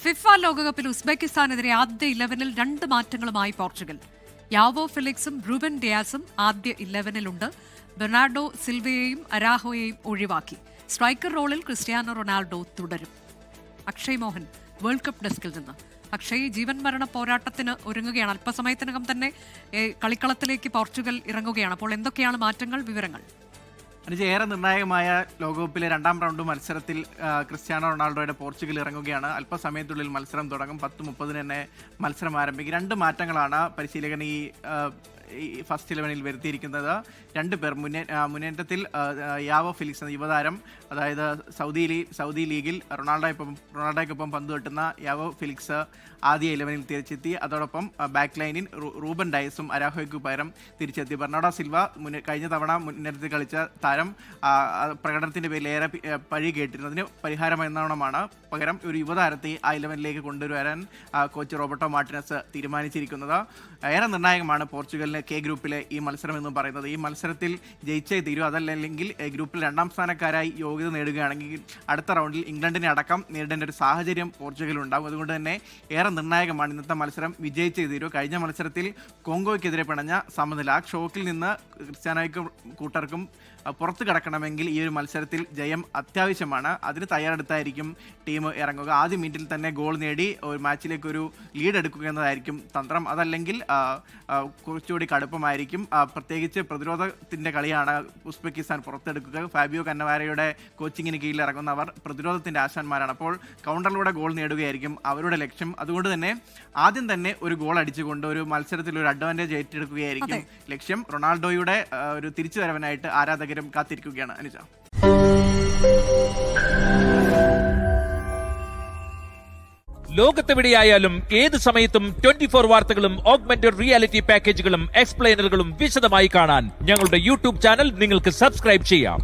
FIFA ലോകകപ്പിൽ ഉസ്ബെക്കിസ്ഥാനെതിരെ ആദ്യ 11-ൽ 2 മാറ്റങ്ങളുമായി Portugal. João ഫെലിക്സും Reuben ഡിയാസും ആദ്യ 11-ലുണ്ട്. ബെർണാർഡോ സിൽവയെയും അരാഹോയെയും ഒഴിവാക്കി. സ്ട്രൈക്കർ റോളിൽ ക്രിസ്ത്യാനോ റൊണാൾഡോ തുടരും. അക്ഷയ് മോഹൻ വേൾഡ് കപ്പ് ഡെസ്കിൽ നിന്ന്. അക്ഷയ്, ജീവൻ മരണ പോരാട്ടത്തിന് ഒരുങ്ങുകയാണ്. അല്പസമയത്തിനകം തന്നെ കളിക്കളത്തിലേക്ക് പോർച്ചുഗൽ ഇറങ്ങുകയാണ്. അപ്പോൾ എന്തൊക്കെയാണ് മാറ്റങ്ങൾ, വിവരങ്ങൾ? ഏറെ നിർണായകമായ ലോകകപ്പിലെ 2ാം റൗണ്ട് മത്സരത്തിൽ ക്രിസ്ത്യാനോ റൊണാൾഡോയുടെ പോർച്ചുഗൽ ഇറങ്ങുകയാണ്. അല്പസമയത്തുള്ളിൽ മത്സരം തുടങ്ങും. 10:30 തന്നെ മത്സരം ആരംഭിക്കും. 2 മാറ്റങ്ങളാണ് പരിശീലകൻ ഈ ഫസ്റ്റ് 11-ൽ വരുത്തിയിരിക്കുന്നത്. 2 പേർ മുന്നേറ്റത്തിൽ യാവോ ഫെലിക്സ് എന്ന യുവതാരം, അതായത് സൗദി ലീഗിൽ റൊണാൾഡോയ്ക്കൊപ്പം പന്ത് തട്ടുന്ന യാവോ ഫെലിക്സ് ആദ്യ 11-ൽ തിരിച്ചെത്തി. അതോടൊപ്പം ബാക്ക് ലൈനിൽ റൂബൻ ഡയസും അരാഹോയ്ക്ക് പകരം തിരിച്ചെത്തി. ബെർണാർഡോ സിൽവ കഴിഞ്ഞ തവണ മുന്നേറ്റത്തിൽ കളിച്ച താരം പ്രകടനത്തിന്റെ പേരിൽ ഏറെ പഴി കേട്ടിരുന്നതിന് പരിഹാരം എന്നോണമാണ് പകരം ഒരു യുവതാരത്തെ ആ 11-ലേക്ക് കൊണ്ടുവരാൻ കോച്ച് റോബർട്ടോ മാർട്ടിനസ് തീരുമാനിച്ചിരിക്കുന്നത്. ഏറെ നിർണായകമാണ് പോർച്ചുഗലിന് കെ ഗ്രൂപ്പിലെ ഈ മത്സരം എന്ന് പറയുന്നത്. ഈ മത്സരത്തിൽ ജയിച്ചേ തീരൂ. അതല്ലെങ്കിൽ ഗ്രൂപ്പിൽ 2ാം സ്ഥാനക്കാരായി യോഗ്യത നേടുകയാണെങ്കിൽ അടുത്ത റൗണ്ടിൽ ഇംഗ്ലണ്ടിനെ അടക്കം നേരിടേണ്ട ഒരു സാഹചര്യം പോർച്ചുഗലുണ്ടാകും. അതുകൊണ്ട് തന്നെ ഏറെ നിർണായകമാണ് ഇന്നത്തെ മത്സരം. വിജയിച്ചേ തീരൂ. കഴിഞ്ഞ മത്സരത്തിൽ കോങ്കോയ്ക്കെതിരെ പിണഞ്ഞ സമനില, ആ ഷോക്കിൽ നിന്ന് ക്രിസ്ത്യാനോയ്ക്കും കൂട്ടർക്കും പുറത്തു കടക്കണമെങ്കിൽ ഈ ഒരു മത്സരത്തിൽ ജയം അത്യാവശ്യമാണ്. അതിന് തയ്യാറെടുത്തായിരിക്കും ടീം ഇറങ്ങുക. ആദ്യ മിനിറ്റിൽ തന്നെ ഗോൾ നേടി ഒരു മാച്ചിലേക്ക് ഒരു ലീഡ് എടുക്കുക എന്നതായിരിക്കും തന്ത്രം. അതല്ലെങ്കിൽ കുറച്ചുകൂടി കടുപ്പമായിരിക്കും. പ്രത്യേകിച്ച് പ്രതിരോധത്തിന്റെ കളിയാണ് ഉസ്ബെക്കിസ്ഥാൻ പുറത്തെടുക്കുക. ഫാബിയോ കന്നവാരയുടെ കോച്ചിങ്ങിന് കീഴിൽ ഇറങ്ങുന്നവർ പ്രതിരോധത്തിന്റെ ആശാന്മാരാണ്. അപ്പോൾ കൗണ്ടറിലൂടെ ഗോൾ നേടുകയായിരിക്കും അവരുടെ ലക്ഷ്യം. അതുകൊണ്ട് തന്നെ ആദ്യം തന്നെ ഒരു ഗോൾ അടിച്ചുകൊണ്ട് ഒരു മത്സരത്തിൽ ഒരു അഡ്വാൻറ്റേജ് ഏറ്റെടുക്കുകയായിരിക്കും ലക്ഷ്യം. റൊണാൾഡോയുടെ ഒരു തിരിച്ചുവരവനായിട്ട് ആരാധകരും കാത്തിരിക്കുകയാണ്. അനുജ, ലോകത്തെവിടെയായാലും ഏത് സമയത്തും 24 വാർത്തകളും ഓഗ്മെന്റഡ് റിയാലിറ്റി പാക്കേജുകളും എക്സ്പ്ലെയിനറുകളും വിശദമായി കാണാൻ ഞങ്ങളുടെ യൂട്യൂബ് ചാനൽ നിങ്ങൾക്ക് സബ്സ്ക്രൈബ് ചെയ്യാം.